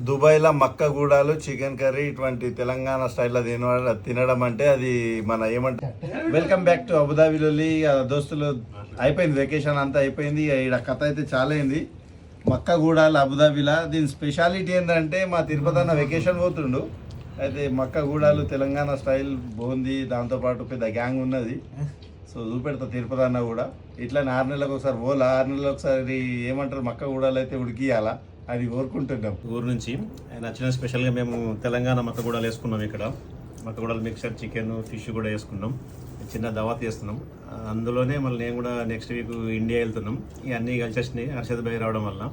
దుబాయ్లో మక్క గూడాలు chicken curry ఇటువంటి తెలంగాణ స్టైల్లో తినడం అంటే అది మన ఏమంటారు. వెల్కమ్ బ్యాక్ టు అబుదాబిలోలి దోస్తులు. అయిపోయింది వెకేషన్ అంతా అయిపోయింది. ఇక్కడ కథ అయితే చాలా అయింది. మక్క గూడాలు అబుదాబిలా. దీని స్పెషాలిటీ ఏంటంటే మా తిరుపతి అన్న వెకేషన్ పోతుండు. అయితే మక్క గూడాలు తెలంగాణ స్టైల్ బాగుంది. దాంతోపాటు పెద్ద గ్యాంగ్ ఉన్నది. సో చూపెడతా తిరుపతి అన్న కూడా. ఇట్లా 6 నెలలకు ఒకసారి పోలా, 6 నెలలకు ఒకసారి ఏమంటారు మక్క గూడాలు అయితే ఉడికియాలా అది కోరుకుంటున్నాం. ఊరు నుంచి నచ్చిన స్పెషల్గా మేము తెలంగాణ మక్కగూడలు వేసుకున్నాం. ఇక్కడ మక్కగూడలు మిక్సర్ చికెన్ ఫిష్ కూడా వేసుకున్నాం. చిన్న దావత్ చేస్తున్నాం. అందులోనే మళ్ళీ నేను కూడా నెక్స్ట్ వీక్ ఇండియా వెళ్తున్నాం. ఇవన్నీ కలిసి వచ్చినాయి హర్షద్ భాయ్ రావడం వల్ల.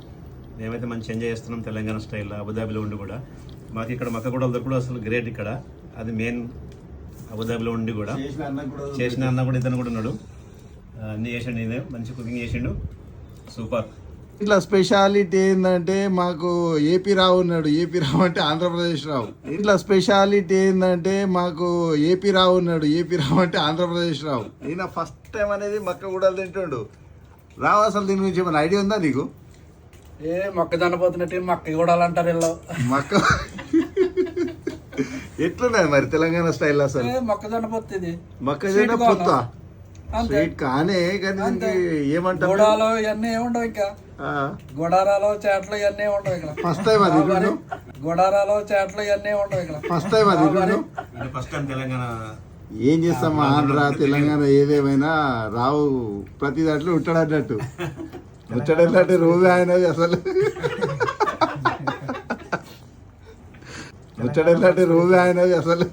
మేమైతే మంచి ఎంజాయ్ చేస్తున్నాం తెలంగాణ స్టైల్లో. అబుదాబిలో ఉండి కూడా మాకు ఇక్కడ మక్కగూడలు దొరకడం అసలు గ్రేట్. ఇక్కడ అది మెయిన్. అబుదాబిలో ఉండి కూడా చేసిన అన్న కూడా ఇతను కూడా ఉన్నాడు. అన్నీ చేసిండు. ఇదే మంచి కుకింగ్ చేసిండు. సూపర్. ఇట్లా స్పెషాలిటీ ఏంటంటే మాకు ఏపీ రావు ఉన్నాడు. ఏపీ రావు అంటే ఆంధ్రప్రదేశ్ రావు. ఇట్లా స్పెషాలిటీ ఏంటంటే మాకు ఏపీ రావు ఉన్నాడు. ఏపీ రావు అంటే ఆంధ్రప్రదేశ్ రావు. ఈయన ఫస్ట్ టైం అనేది మక్క గూడాలు తింటుండు. రావు అసలు దీని గురించి ఏమైనా ఐడియా ఉందా నీకు? మొక్కజొన్న పోతున్నట్టు మక్క గూడాలు అంటారు వీళ్ళు. మక్క ఎట్లున్నది మరి తెలంగాణ స్టైల్ అసలు? మొక్కజొన్న పొత్తిది. మొక్కజొన్న పొత్త స్వీట్ కానే కానీ ఏమంటారు గూడాలు ఇవన్నీ ఏముండవు. ఇంకా గుడారాలు చేటలు ఇవన్నీ ఉండవు ఇక్కడ. ఫస్ట్ టైం అది గుడారాలు చేటలు ఇవన్నీ ఉండవు ఇక్కడ. ఫస్ట్ టైం అది ఫస్ట్ టైం తెలంగాణ. ఏం చేస్తాం ఆంధ్ర తెలంగాణ ఏదేమైనా రావు ప్రతి దాంట్లో ఉంటాడన్నట్టు. ముచ్చడన్నట్టు రోజు ఆయనది అసలు. ముచ్చడన్నట్టు రోజు ఆయనది అసలు.